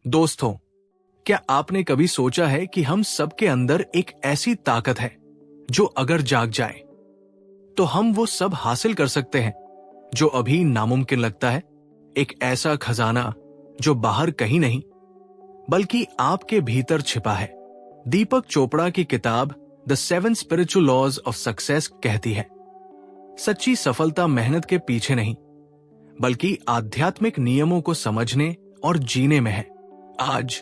दोस्तों, क्या आपने कभी सोचा है कि हम सबके अंदर एक ऐसी ताकत है जो अगर जाग जाए तो हम वो सब हासिल कर सकते हैं जो अभी नामुमकिन लगता है। एक ऐसा खजाना जो बाहर कहीं नहीं बल्कि आपके भीतर छिपा है। दीपक चोपड़ा की किताब the 7 spiritual laws of success कहती है, सच्ची सफलता मेहनत के पीछे नहीं बल्कि आध्यात्मिक नियमों को समझने और जीने में है। आज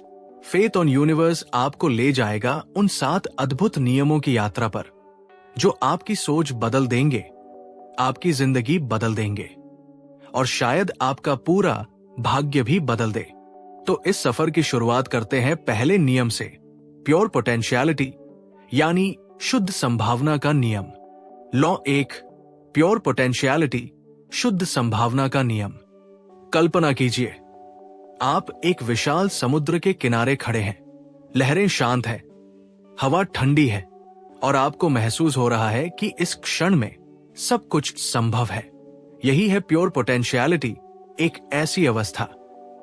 फेथ ऑन यूनिवर्स आपको ले जाएगा उन 7 अद्भुत नियमों की यात्रा पर जो आपकी सोच बदल देंगे, आपकी जिंदगी बदल देंगे और शायद आपका पूरा भाग्य भी बदल दे। तो इस सफर की शुरुआत करते हैं पहले नियम से, प्योर पोटेंशियलिटी यानी शुद्ध संभावना का नियम। लॉ 1, प्योर पोटेंशियलिटी, शुद्ध संभावना का नियम। कल्पना कीजिए, आप एक विशाल समुद्र के किनारे खड़े हैं। लहरें शांत है, हवा ठंडी है और आपको महसूस हो रहा है कि इस क्षण में सब कुछ संभव है। यही है प्योर पोटेंशियलिटी, एक ऐसी अवस्था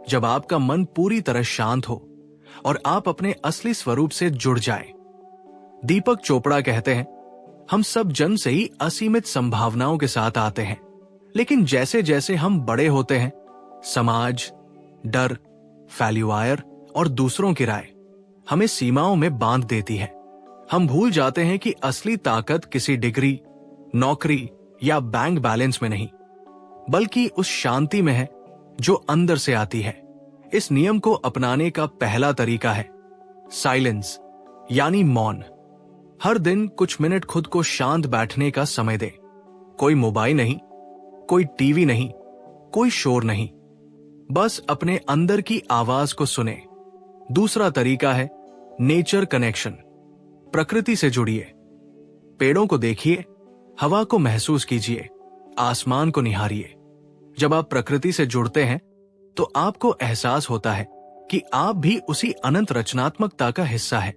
जब आपका मन पूरी तरह शांत हो और आप अपने असली स्वरूप से जुड़ जाएं। दीपक चोपड़ा कहते हैं, हम सब जन्म से ही असीमित संभावनाओं के साथ आते हैं, लेकिन जैसे जैसे हम बड़े होते हैं, समाज, डर, फैल्यूआयर और दूसरों की राय हमें सीमाओं में बांध देती है। हम भूल जाते हैं कि असली ताकत किसी डिग्री, नौकरी या बैंक बैलेंस में नहीं बल्कि उस शांति में है जो अंदर से आती है। इस नियम को अपनाने का पहला तरीका है साइलेंस यानी मौन। हर दिन कुछ मिनट खुद को शांत बैठने का समय दें। कोई मोबाइल नहीं, कोई टीवी नहीं, कोई शोर नहीं, बस अपने अंदर की आवाज को सुने। दूसरा तरीका है नेचर कनेक्शन। प्रकृति से जुड़िए, पेड़ों को देखिए, हवा को महसूस कीजिए, आसमान को निहारिए। जब आप प्रकृति से जुड़ते हैं तो आपको एहसास होता है कि आप भी उसी अनंत रचनात्मकता का हिस्सा है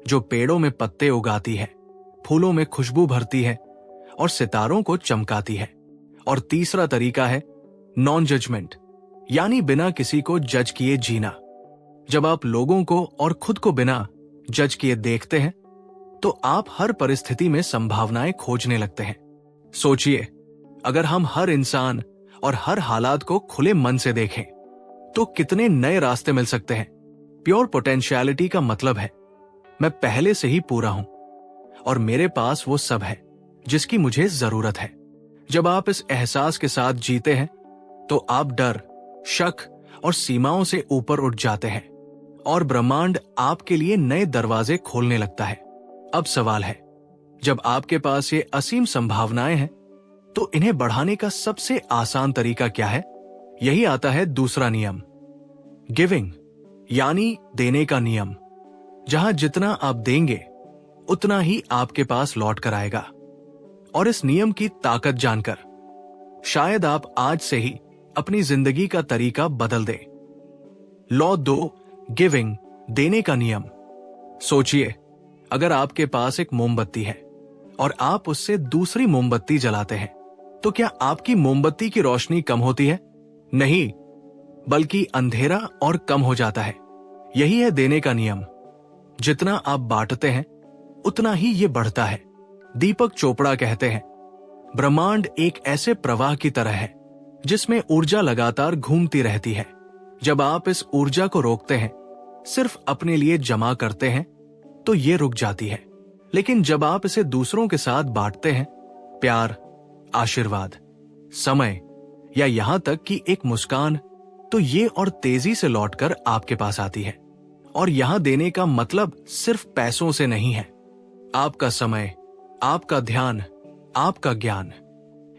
जो पेड़ों में पत्ते उगाती है, फूलों में खुशबू भरती है और सितारों को चमकाती है। और तीसरा तरीका है नॉन जजमेंट यानी बिना किसी को जज किए जीना। जब आप लोगों को और खुद को बिना जज किए देखते हैं तो आप हर परिस्थिति में संभावनाएं खोजने लगते हैं। सोचिए, अगर हम हर इंसान और हर हालात को खुले मन से देखें तो कितने नए रास्ते मिल सकते हैं। प्योर पोटेंशियलिटी का मतलब है मैं पहले से ही पूरा हूं और मेरे पास वो सब है जिसकी मुझे जरूरत है। जब आप इस एहसास के साथ जीते हैं तो आप डर, शक और सीमाओं से ऊपर उठ जाते हैं और ब्रह्मांड आपके लिए नए दरवाजे खोलने लगता है। अब सवाल है, जब आपके पास ये असीम संभावनाएं हैं तो इन्हें बढ़ाने का सबसे आसान तरीका क्या है? यही आता है दूसरा नियम, गिविंग यानी देने का नियम। जहां जितना आप देंगे उतना ही आपके पास लौट कर आएगा। और इस नियम की ताकत जानकर शायद आप आज से ही अपनी जिंदगी का तरीका बदल दें। लॉ 2, गिविंग, देने का नियम। सोचिए, अगर आपके पास एक मोमबत्ती है और आप उससे दूसरी मोमबत्ती जलाते हैं तो क्या आपकी मोमबत्ती की रोशनी कम होती है? नहीं, बल्कि अंधेरा और कम हो जाता है। यही है देने का नियम। जितना आप बांटते हैं उतना ही ये बढ़ता है। दीपक चोपड़ा कहते हैं, ब्रह्मांड एक ऐसे प्रवाह की तरह है जिसमें ऊर्जा लगातार घूमती रहती है। जब आप इस ऊर्जा को रोकते हैं, सिर्फ अपने लिए जमा करते हैं, तो ये रुक जाती है। लेकिन जब आप इसे दूसरों के साथ बांटते हैं, प्यार, आशीर्वाद, समय या यहां तक कि एक मुस्कान, तो ये और तेजी से लौटकर आपके पास आती है। और यहां देने का मतलब सिर्फ पैसों से नहीं है। आपका समय, आपका ध्यान, आपका ज्ञान,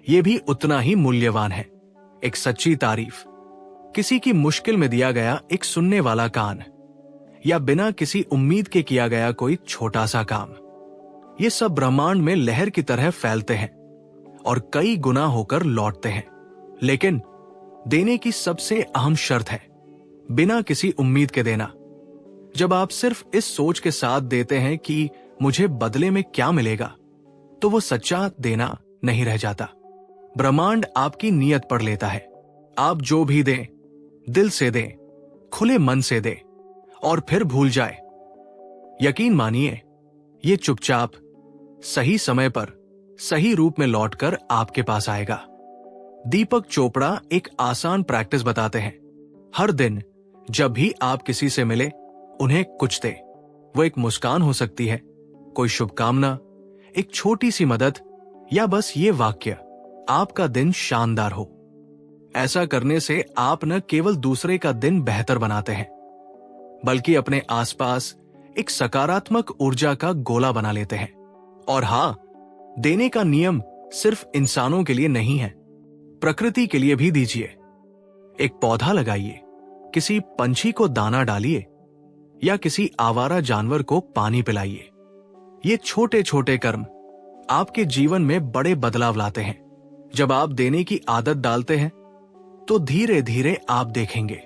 ये भी उतना ही मूल्यवान है। एक सच्ची तारीफ, किसी की मुश्किल में दिया गया एक सुनने वाला कान, या बिना किसी उम्मीद के किया गया कोई छोटा सा काम, ये सब ब्रह्मांड में लहर की तरह फैलते हैं और कई गुना होकर लौटते हैं। लेकिन देने की सबसे अहम शर्त है बिना किसी उम्मीद के देना। जब आप सिर्फ इस सोच के साथ देते हैं कि मुझे बदले में क्या मिलेगा, तो वो सच्चा देना नहीं रह जाता। ब्रह्मांड आपकी नीयत पढ़ लेता है। आप जो भी दें, दिल से दें, खुले मन से दे और फिर भूल जाए। यकीन मानिए, ये चुपचाप सही समय पर सही रूप में लौटकर आपके पास आएगा। दीपक चोपड़ा एक आसान प्रैक्टिस बताते हैं। हर दिन जब भी आप किसी से मिले, उन्हें कुछ दे। वो एक मुस्कान हो सकती है, कोई शुभकामना, एक छोटी सी मदद, या बस ये वाक्य, आपका दिन शानदार हो। ऐसा करने से आप न केवल दूसरे का दिन बेहतर बनाते हैं, बल्कि अपने आसपास एक सकारात्मक ऊर्जा का गोला बना लेते हैं। और हां, देने का नियम सिर्फ इंसानों के लिए नहीं है, प्रकृति के लिए भी दीजिए। एक पौधा लगाइए, किसी पंछी को दाना डालिए, या किसी आवारा जानवर को पानी पिलाइए। ये छोटे छोटे कर्म आपके जीवन में बड़े बदलाव लाते हैं। जब आप देने की आदत डालते हैं, तो धीरे धीरे आप देखेंगे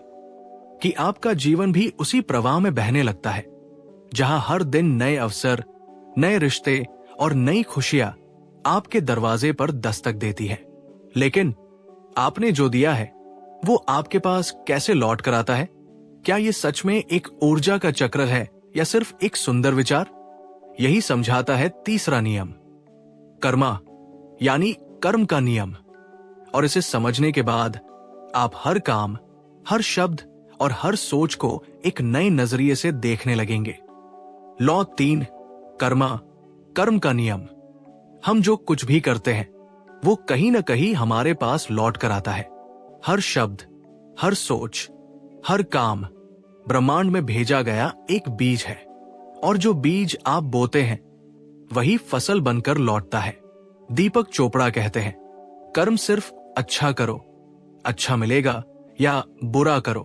कि आपका जीवन भी उसी प्रवाह में बहने लगता है, जहां हर दिन नए अवसर, नए रिश्ते और नई खुशियां आपके दरवाजे पर दस्तक देती हैं। लेकिन आपने जो दिया है, वो आपके पास कैसे लौट कर आता है? क्या ये सच में एक ऊर्जा का चक्र है या सिर्फ एक सुंदर विचार? यही समझाता है तीसरा नियम, कर्मा, यानी कर्म का नियम। और इसे समझने के बाद आप हर काम, हर शब्द और हर सोच को एक नए नजरिए से देखने लगेंगे। लॉ 3, कर्मा, कर्म का नियम। हम जो कुछ भी करते हैं, वो कहीं ना कहीं हमारे पास लौट कर आता है। हर शब्द, हर सोच, हर काम ब्रह्मांड में भेजा गया एक बीज है, और जो बीज आप बोते हैं, वही फसल बनकर लौटता है। दीपक चोपड़ा कहते हैं, कर्म सिर्फ अच्छा करो, अच्छा मिलेगा, या बुरा करो,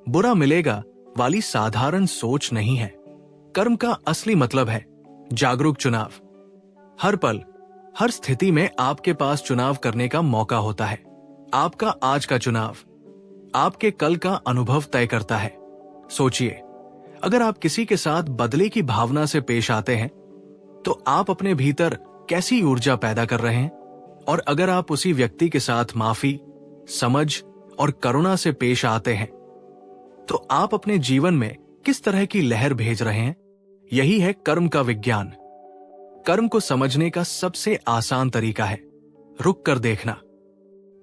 बुरा मिलेगा वाली साधारण सोच नहीं है। कर्म का असली मतलब है जागरूक चुनाव। हर पल, हर स्थिति में आपके पास चुनाव करने का मौका होता है। आपका आज का चुनाव आपके कल का अनुभव तय करता है। सोचिए, अगर आप किसी के साथ बदले की भावना से पेश आते हैं, तो आप अपने भीतर कैसी ऊर्जा पैदा कर रहे हैं? और अगर आप उसी व्यक्ति के साथ माफी, समझ और करुणा से पेश आते हैं, तो आप अपने जीवन में किस तरह की लहर भेज रहे हैं? यही है कर्म का विज्ञान। कर्म को समझने का सबसे आसान तरीका है रुक कर देखना।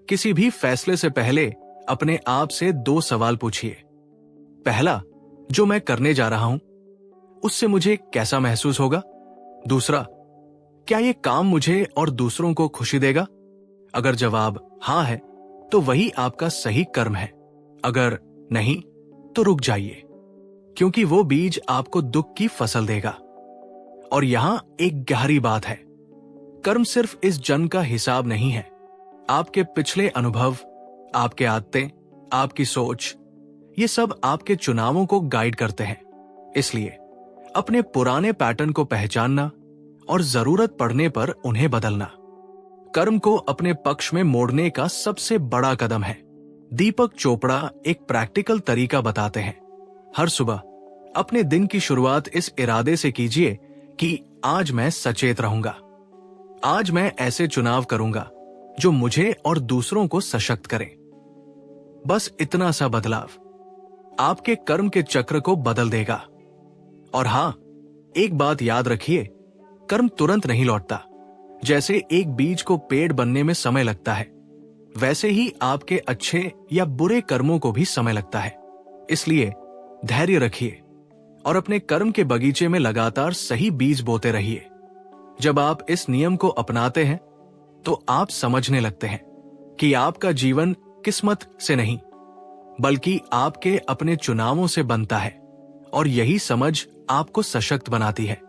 किसी भी फैसले से पहले अपने आप से 2 सवाल पूछिए। पहला, जो मैं करने जा रहा हूं, उससे मुझे कैसा महसूस होगा? दूसरा, क्या यह काम मुझे और दूसरों को खुशी देगा? अगर जवाब हां है, तो वही आपका सही कर्म है। अगर नहीं, तो रुक जाइए, क्योंकि वो बीज आपको दुख की फसल देगा। और यहां एक गहरी बात है, कर्म सिर्फ इस जन्म का हिसाब नहीं है। आपके पिछले अनुभव, आपके आदतें, आपकी सोच, ये सब आपके चुनावों को गाइड करते हैं। इसलिए अपने पुराने पैटर्न को पहचानना और जरूरत पड़ने पर उन्हें बदलना, कर्म को अपने पक्ष में मोड़ने का सबसे बड़ा कदम है। दीपक चोपड़ा एक प्रैक्टिकल तरीका बताते हैं। हर सुबह अपने दिन की शुरुआत इस इरादे से कीजिए कि आज मैं सचेत रहूंगा, आज मैं ऐसे चुनाव करूंगा जो मुझे और दूसरों को सशक्त करें। बस इतना सा बदलाव आपके कर्म के चक्र को बदल देगा। और हां, एक बात याद रखिए, कर्म तुरंत नहीं लौटता। जैसे एक बीज को पेड़ बनने में समय लगता है, वैसे ही आपके अच्छे या बुरे कर्मों को भी समय लगता है। इसलिए धैर्य रखिए और अपने कर्म के बगीचे में लगातार सही बीज बोते रहिए। जब आप इस नियम को अपनाते हैं, तो आप समझने लगते हैं कि आपका जीवन किस्मत से नहीं, बल्कि आपके अपने चुनावों से बनता है। और यही समझ आपको सशक्त बनाती है,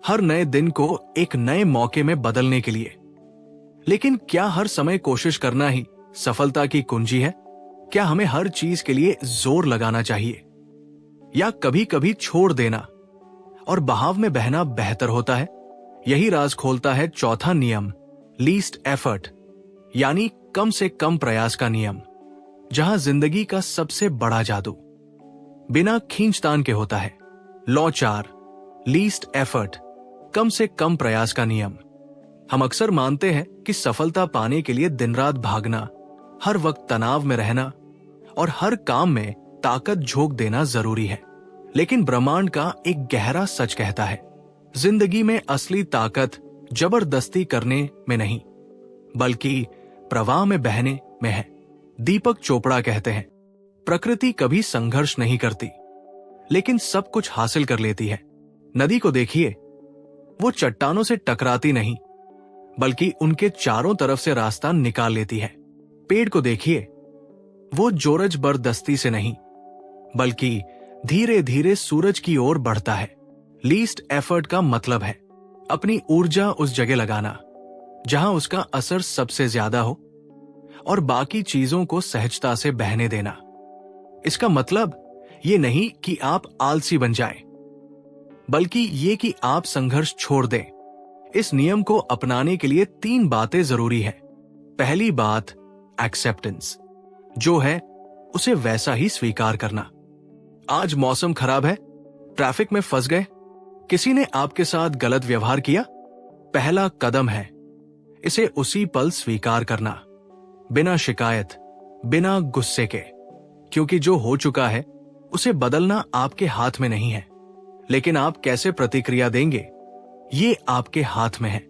हर नए दिन को एक नए मौके में बदलने के लिए। लेकिन क्या हर समय कोशिश करना ही सफलता की कुंजी है? क्या हमें हर चीज के लिए जोर लगाना चाहिए, या कभी कभी छोड़ देना और बहाव में बहना बेहतर होता है? यही राज खोलता है चौथा नियम, लीस्ट एफर्ट, यानी कम से कम प्रयास का नियम, जहां जिंदगी का सबसे बड़ा जादू बिना खींचतान के होता है। लॉ 4, लीस्ट एफर्ट, कम से कम प्रयास का नियम। हम अक्सर मानते हैं कि सफलता पाने के लिए दिन रात भागना, हर वक्त तनाव में रहना और हर काम में ताकत झोंक देना जरूरी है, लेकिन ब्रह्मांड का एक गहरा सच कहता है, जिंदगी में असली ताकत जबरदस्ती करने में नहीं, बल्कि प्रवाह में बहने में है। दीपक चोपड़ा कहते हैं, प्रकृति कभी संघर्ष नहीं करती, लेकिन सब कुछ हासिल कर लेती है। नदी को देखिए, वो चट्टानों से टकराती नहीं, बल्कि उनके चारों तरफ से रास्ता निकाल लेती है। पेड़ को देखिए, वो जोरज बरदस्ती से नहीं, बल्कि धीरे धीरे सूरज की ओर बढ़ता है। लीस्ट एफर्ट का मतलब है अपनी ऊर्जा उस जगह लगाना जहां उसका असर सबसे ज्यादा हो, और बाकी चीजों को सहजता से बहने देना। इसका मतलब ये नहीं कि आप आलसी बन जाएं, बल्कि ये कि आप संघर्ष छोड़ दें। इस नियम को अपनाने के लिए 3 बातें जरूरी है। पहली बात, एक्सेप्टेंस। जो है उसे वैसा ही स्वीकार करना। आज मौसम खराब है, ट्रैफिक में फंस गए, किसी ने आपके साथ गलत व्यवहार किया, पहला कदम है इसे उसी पल स्वीकार करना, बिना शिकायत, बिना गुस्से के, क्योंकि जो हो चुका है उसे बदलना आपके हाथ में नहीं है, लेकिन आप कैसे प्रतिक्रिया देंगे ये आपके हाथ में है।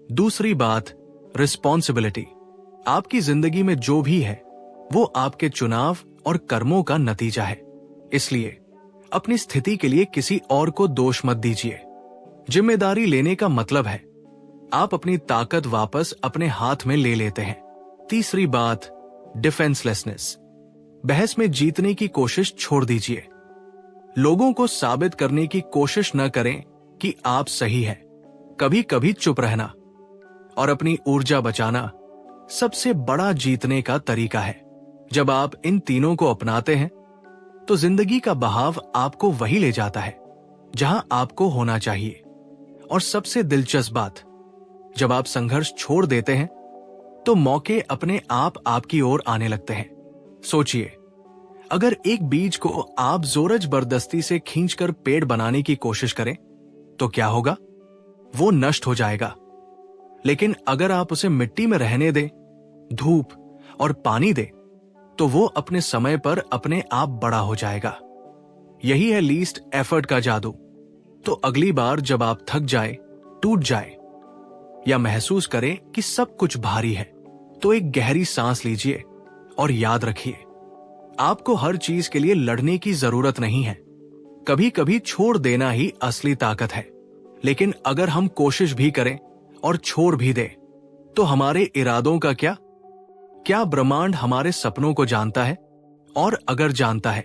दूसरी बात, रिस्पॉन्सिबिलिटी। आपकी जिंदगी में जो भी है वो आपके चुनाव और कर्मों का नतीजा है, इसलिए अपनी स्थिति के लिए किसी और को दोष मत दीजिए। जिम्मेदारी लेने का मतलब है आप अपनी ताकत वापस अपने हाथ में ले लेते हैं। तीसरी बात, डिफेंसलेसनेस। बहस में जीतने की कोशिश छोड़ दीजिए। लोगों को साबित करने की कोशिश न करें कि आप सही हैं। कभी कभी चुप रहना और अपनी ऊर्जा बचाना सबसे बड़ा जीतने का तरीका है। जब आप इन तीनों को अपनाते हैं तो जिंदगी का बहाव आपको वही ले जाता है जहां आपको होना चाहिए। और सबसे दिलचस्प बात, जब आप संघर्ष छोड़ देते हैं तो मौके अपने आप आपकी ओर आने लगते हैं। सोचिए, अगर एक बीज को आप जोर जबरदस्ती से खींचकर पेड़ बनाने की कोशिश करें तो क्या होगा? वो नष्ट हो जाएगा। लेकिन अगर आप उसे मिट्टी में रहने दें, धूप और पानी दें, तो वो अपने समय पर अपने आप बड़ा हो जाएगा। यही है लीस्ट एफर्ट का जादू। तो अगली बार जब आप थक जाए, टूट जाए या महसूस करें कि सब कुछ भारी है, तो एक गहरी सांस लीजिए और याद रखिए, आपको हर चीज के लिए लड़ने की जरूरत नहीं है। कभी कभी छोड़ देना ही असली ताकत है। लेकिन अगर हम कोशिश भी करें और छोड़ भी दें, तो हमारे इरादों का क्या? क्या ब्रह्मांड हमारे सपनों को जानता है? और अगर जानता है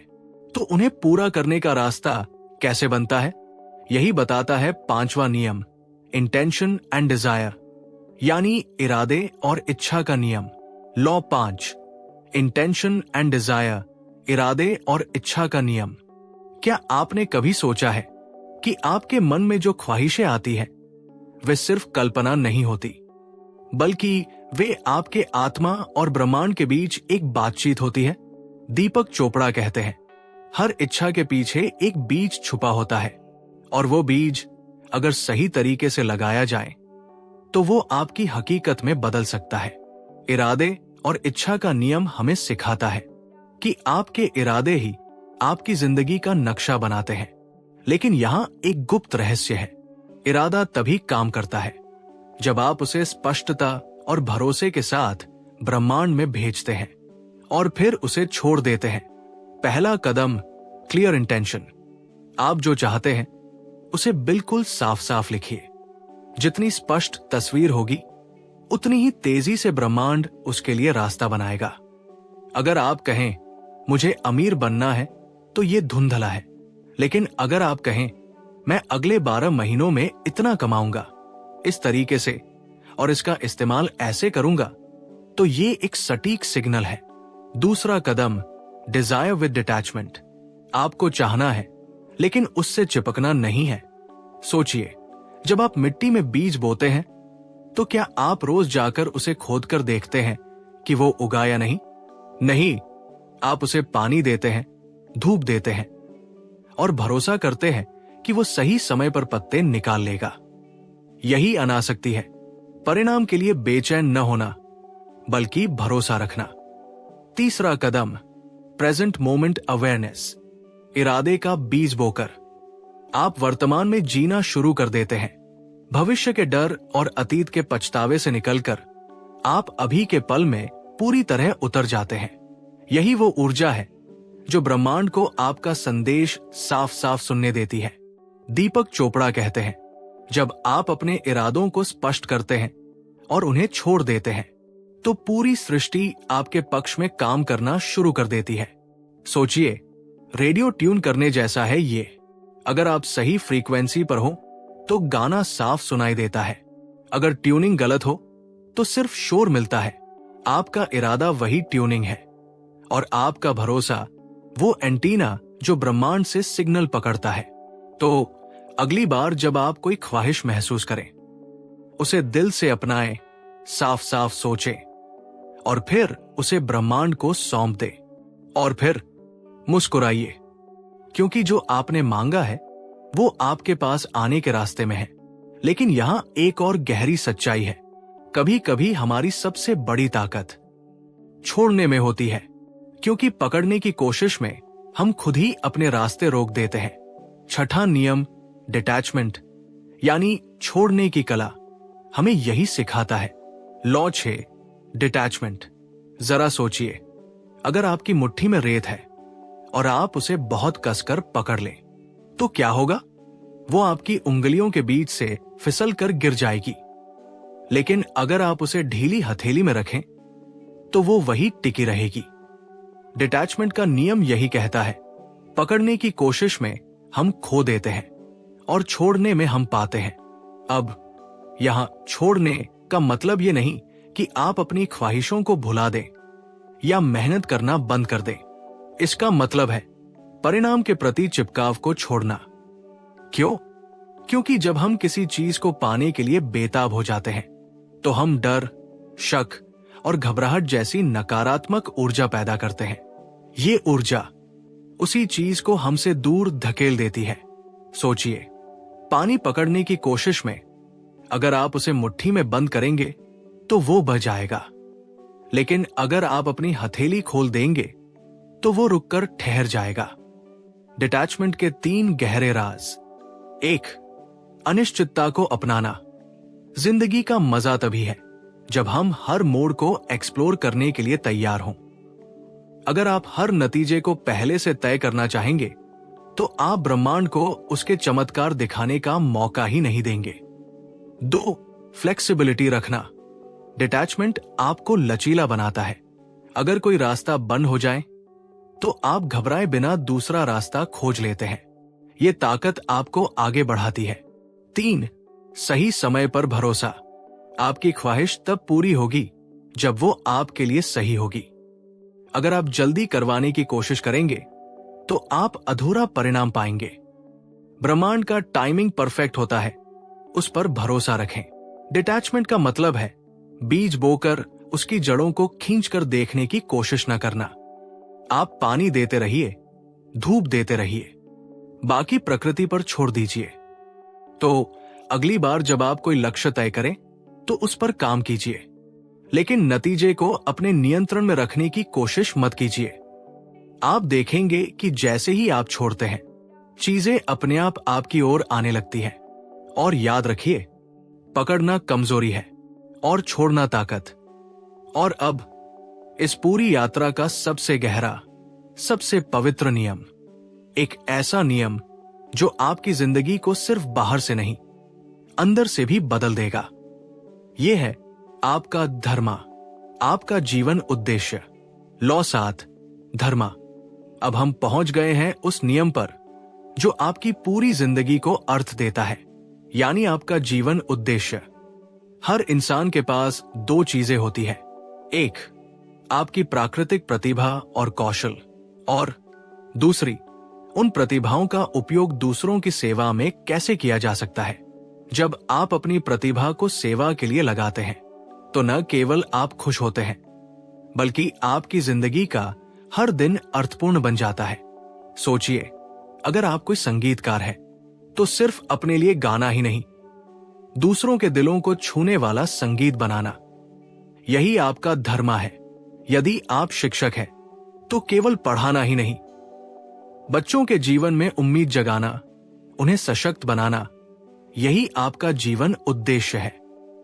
तो उन्हें पूरा करने का रास्ता कैसे बनता है? यही बताता है 5वां नियम, इंटेंशन एंड डिजायर, यानी इरादे और इच्छा का नियम। लॉ 5, इंटेंशन एंड डिजायर, इरादे और इच्छा का नियम। क्या आपने कभी सोचा है कि आपके मन में जो ख्वाहिशें आती हैं वे सिर्फ कल्पना नहीं होती, बल्कि वे आपके आत्मा और ब्रह्मांड के बीच एक बातचीत होती है? दीपक चोपड़ा कहते हैं, हर इच्छा के पीछे एक बीज छुपा होता है, और वो बीज अगर सही तरीके से लगाया जाए तो वो आपकी हकीकत में बदल सकता है। इरादे और इच्छा का नियम हमें सिखाता है कि आपके इरादे ही आपकी जिंदगी का नक्शा बनाते हैं। लेकिन यहां एक गुप्त रहस्य है। इरादा तभी काम करता है जब आप उसे स्पष्टता और भरोसे के साथ ब्रह्मांड में भेजते हैं और फिर उसे छोड़ देते हैं। पहला कदम, क्लियर इंटेंशन। आप जो चाहते हैं उसे बिल्कुल साफ साफ लिखिए। जितनी स्पष्ट तस्वीर होगी उतनी ही तेजी से ब्रह्मांड उसके लिए रास्ता बनाएगा। अगर आप कहें मुझे अमीर बनना है तो ये धुंधला है, लेकिन अगर आप कहें मैं अगले 12 महीनों में इतना कमाऊंगा इस तरीके से और इसका इस्तेमाल ऐसे करूंगा, तो ये एक सटीक सिग्नल है। दूसरा कदम, डिजायर विद डिटैचमेंट। आपको चाहना है लेकिन उससे चिपकना नहीं है। सोचिए, जब आप मिट्टी में बीज बोते हैं तो क्या आप रोज जाकर उसे खोदकर देखते हैं कि वो उगा या नहीं? नहीं, आप उसे पानी देते हैं, धूप देते हैं और भरोसा करते हैं कि वो सही समय पर पत्ते निकाल लेगा। यही अनासक्ति है, परिणाम के लिए बेचैन न होना बल्कि भरोसा रखना। तीसरा कदम, प्रेजेंट मोमेंट अवेयरनेस, इरादे का बीज बोकर आप वर्तमान में जीना शुरू कर देते हैं। भविष्य के डर और अतीत के पछतावे से निकलकर आप अभी के पल में पूरी तरह उतर जाते हैं। यही वो ऊर्जा है जो ब्रह्मांड को आपका संदेश साफ साफ सुनने देती है। दीपक चोपड़ा कहते हैं, जब आप अपने इरादों को स्पष्ट करते हैं और उन्हें छोड़ देते हैं तो पूरी सृष्टि आपके पक्ष में काम करना शुरू कर देती है। सोचिए, रेडियो ट्यून करने जैसा है ये। अगर आप सही फ्रीक्वेंसी पर हो तो गाना साफ सुनाई देता है, अगर ट्यूनिंग गलत हो तो सिर्फ शोर मिलता है। आपका इरादा वही ट्यूनिंग है और आपका भरोसा वो एंटीना जो ब्रह्मांड से सिग्नल पकड़ता है। तो अगली बार जब आप कोई ख्वाहिश महसूस करें, उसे दिल से अपनाएं, साफ साफ सोचें और फिर उसे ब्रह्मांड को सौंप दें और फिर मुस्कुराइए, क्योंकि जो आपने मांगा है वो आपके पास आने के रास्ते में है। लेकिन यहां एक और गहरी सच्चाई है, कभी कभी हमारी सबसे बड़ी ताकत छोड़ने में होती है, क्योंकि पकड़ने की कोशिश में हम खुद ही अपने रास्ते रोक देते हैं। छठा नियम डिटैचमेंट यानी छोड़ने की कला हमें यही सिखाता है। Law 6 detachment. जरा सोचिए, अगर आपकी मुट्ठी में रेत है और आप उसे बहुत कसकर पकड़ लें तो क्या होगा? वो आपकी उंगलियों के बीच से फिसल कर गिर जाएगी। लेकिन अगर आप उसे ढीली हथेली में रखें तो वो वही टिकी रहेगी। डिटैचमेंट का नियम यही कहता है, पकड़ने की कोशिश में हम खो देते हैं और छोड़ने में हम पाते हैं। अब यहां छोड़ने का मतलब ये नहीं कि आप अपनी ख्वाहिशों को भुला दें या मेहनत करना बंद कर दें। इसका मतलब है परिणाम के प्रति चिपकाव को छोड़ना। क्यों? क्योंकि जब हम किसी चीज को पाने के लिए बेताब हो जाते हैं तो हम डर, शक और घबराहट जैसी नकारात्मक ऊर्जा पैदा करते हैं। ये ऊर्जा उसी चीज को हमसे दूर धकेल देती है। सोचिए, पानी पकड़ने की कोशिश में अगर आप उसे मुट्ठी में बंद करेंगे तो वो बह जाएगा, लेकिन अगर आप अपनी हथेली खोल देंगे तो वो रुककर ठहर जाएगा। डिटैचमेंट के 3 गहरे राज। 1. अनिश्चितता को अपनाना। जिंदगी का मजा तभी है जब हम हर मोड़ को एक्सप्लोर करने के लिए तैयार हों। अगर आप हर नतीजे को पहले से तय करना चाहेंगे तो आप ब्रह्मांड को उसके चमत्कार दिखाने का मौका ही नहीं देंगे। 2. फ्लेक्सिबिलिटी रखना। डिटैचमेंट आपको लचीला बनाता है। अगर कोई रास्ता बंद हो जाए तो आप घबराए बिना दूसरा रास्ता खोज लेते हैं। ये ताकत आपको आगे बढ़ाती है। 3. सही समय पर भरोसा। आपकी ख्वाहिश तब पूरी होगी जब वो आपके लिए सही होगी। अगर आप जल्दी करवाने की कोशिश करेंगे तो आप अधूरा परिणाम पाएंगे। ब्रह्मांड का टाइमिंग परफेक्ट होता है, उस पर भरोसा रखें। डिटैचमेंट का मतलब है बीज बोकर उसकी जड़ों को खींचकर देखने की कोशिश न करना। आप पानी देते रहिए, धूप देते रहिए, बाकी प्रकृति पर छोड़ दीजिए। तो अगली बार जब आप कोई लक्ष्य तय करें तो उस पर काम कीजिए, लेकिन नतीजे को अपने नियंत्रण में रखने की कोशिश मत कीजिए। आप देखेंगे कि जैसे ही आप छोड़ते हैं, चीजें अपने आप आपकी ओर आने लगती हैं। और याद रखिए, पकड़ना कमजोरी है और छोड़ना ताकत। और अब इस पूरी यात्रा का सबसे गहरा, सबसे पवित्र नियम, एक ऐसा नियम जो आपकी जिंदगी को सिर्फ बाहर से नहीं, अंदर से भी बदल देगा। यह है आपका धर्मा, आपका जीवन उद्देश्य। लॉ 7 धर्मा। अब हम पहुंच गए हैं उस नियम पर जो आपकी पूरी जिंदगी को अर्थ देता है, यानी आपका जीवन उद्देश्य। हर इंसान के पास 2 चीजें होती है। 1. आपकी प्राकृतिक प्रतिभा और कौशल, और दूसरी, उन प्रतिभाओं का उपयोग दूसरों की सेवा में कैसे किया जा सकता है। जब आप अपनी प्रतिभा को सेवा के लिए लगाते हैं तो न केवल आप खुश होते हैं, बल्कि आपकी जिंदगी का हर दिन अर्थपूर्ण बन जाता है। सोचिए, अगर आप कोई संगीतकार है तो सिर्फ अपने लिए गाना ही नहीं, दूसरों के दिलों को छूने वाला संगीत बनाना, यही आपका धर्मा है। यदि आप शिक्षक हैं तो केवल पढ़ाना ही नहीं, बच्चों के जीवन में उम्मीद जगाना, उन्हें सशक्त बनाना, यही आपका जीवन उद्देश्य है।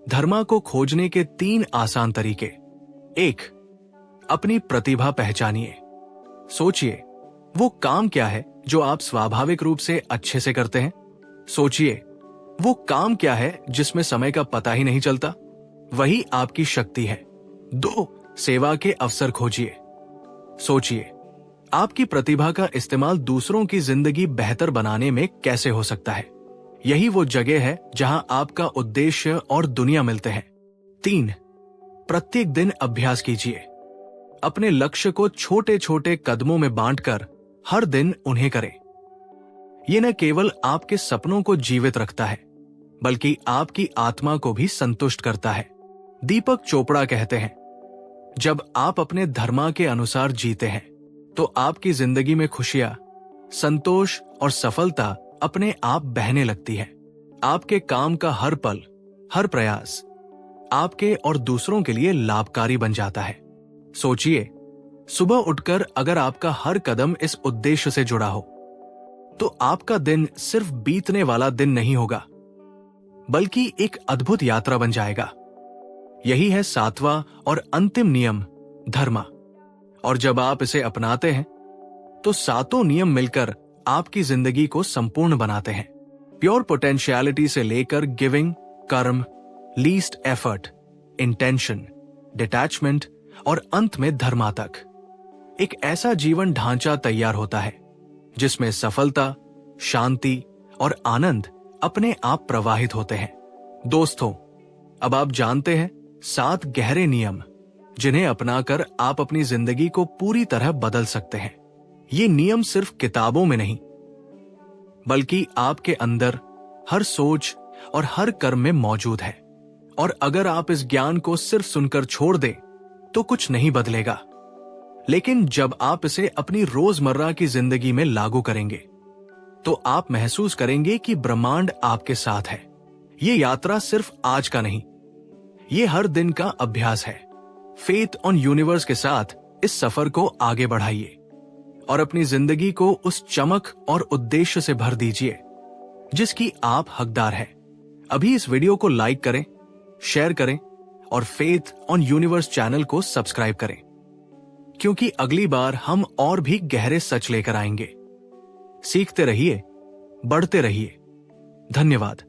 धर्मा को खोजने के 3 आसान तरीके। 1. अपनी प्रतिभा पहचानिए। सोचिए, वो काम क्या है जो आप स्वाभाविक रूप से अच्छे से करते हैं। सोचिए, वो काम क्या है जिसमें समय का पता ही नहीं चलता। वही आपकी शक्ति है। 2. सेवा के अवसर खोजिए। सोचिए, आपकी प्रतिभा का इस्तेमाल दूसरों की जिंदगी बेहतर बनाने में कैसे हो सकता है। यही वो जगह है जहां आपका उद्देश्य और दुनिया मिलते हैं। 3. प्रत्येक दिन अभ्यास कीजिए। अपने लक्ष्य को छोटे छोटे कदमों में बांटकर हर दिन उन्हें करें। यह न केवल आपके सपनों को जीवित रखता है, बल्कि आपकी आत्मा को भी संतुष्ट करता है। दीपक चोपड़ा कहते हैं, जब आप अपने धर्मा के अनुसार जीते हैं तो आपकी जिंदगी में खुशियां, संतोष और सफलता अपने आप बहने लगती है। आपके काम का हर पल, हर प्रयास आपके और दूसरों के लिए लाभकारी बन जाता है। सोचिए, सुबह उठकर अगर आपका हर कदम इस उद्देश्य से जुड़ा हो तो आपका दिन सिर्फ बीतने वाला दिन नहीं होगा, बल्कि एक अद्भुत यात्रा बन जाएगा। यही है 7वां और अंतिम नियम, धर्मा। और जब आप इसे अपनाते हैं तो 7 नियम मिलकर आपकी जिंदगी को संपूर्ण बनाते हैं। प्योर पोटेंशियलिटी से लेकर गिविंग, कर्म, लीस्ट एफर्ट, इंटेंशन, डिटैचमेंट और अंत में धर्मा तक एक ऐसा जीवन ढांचा तैयार होता है जिसमें सफलता, शांति और आनंद अपने आप प्रवाहित होते हैं। दोस्तों, अब आप जानते हैं 7 गहरे नियम जिन्हें अपनाकर आप अपनी जिंदगी को पूरी तरह बदल सकते हैं। ये नियम सिर्फ किताबों में नहीं, बल्कि आपके अंदर हर सोच और हर कर्म में मौजूद है। और अगर आप इस ज्ञान को सिर्फ सुनकर छोड़ दें तो कुछ नहीं बदलेगा, लेकिन जब आप इसे अपनी रोजमर्रा की जिंदगी में लागू करेंगे तो आप महसूस करेंगे कि ब्रह्मांड आपके साथ है। ये यात्रा सिर्फ आज का नहीं, ये हर दिन का अभ्यास है। फेथ ऑन यूनिवर्स के साथ इस सफर को आगे बढ़ाइए और अपनी जिंदगी को उस चमक और उद्देश्य से भर दीजिए जिसकी आप हकदार हैं। अभी इस वीडियो को लाइक करें, शेयर करें और फेथ ऑन यूनिवर्स चैनल को सब्सक्राइब करें, क्योंकि अगली बार हम और भी गहरे सच लेकर आएंगे। सीखते रहिए, बढ़ते रहिए। धन्यवाद।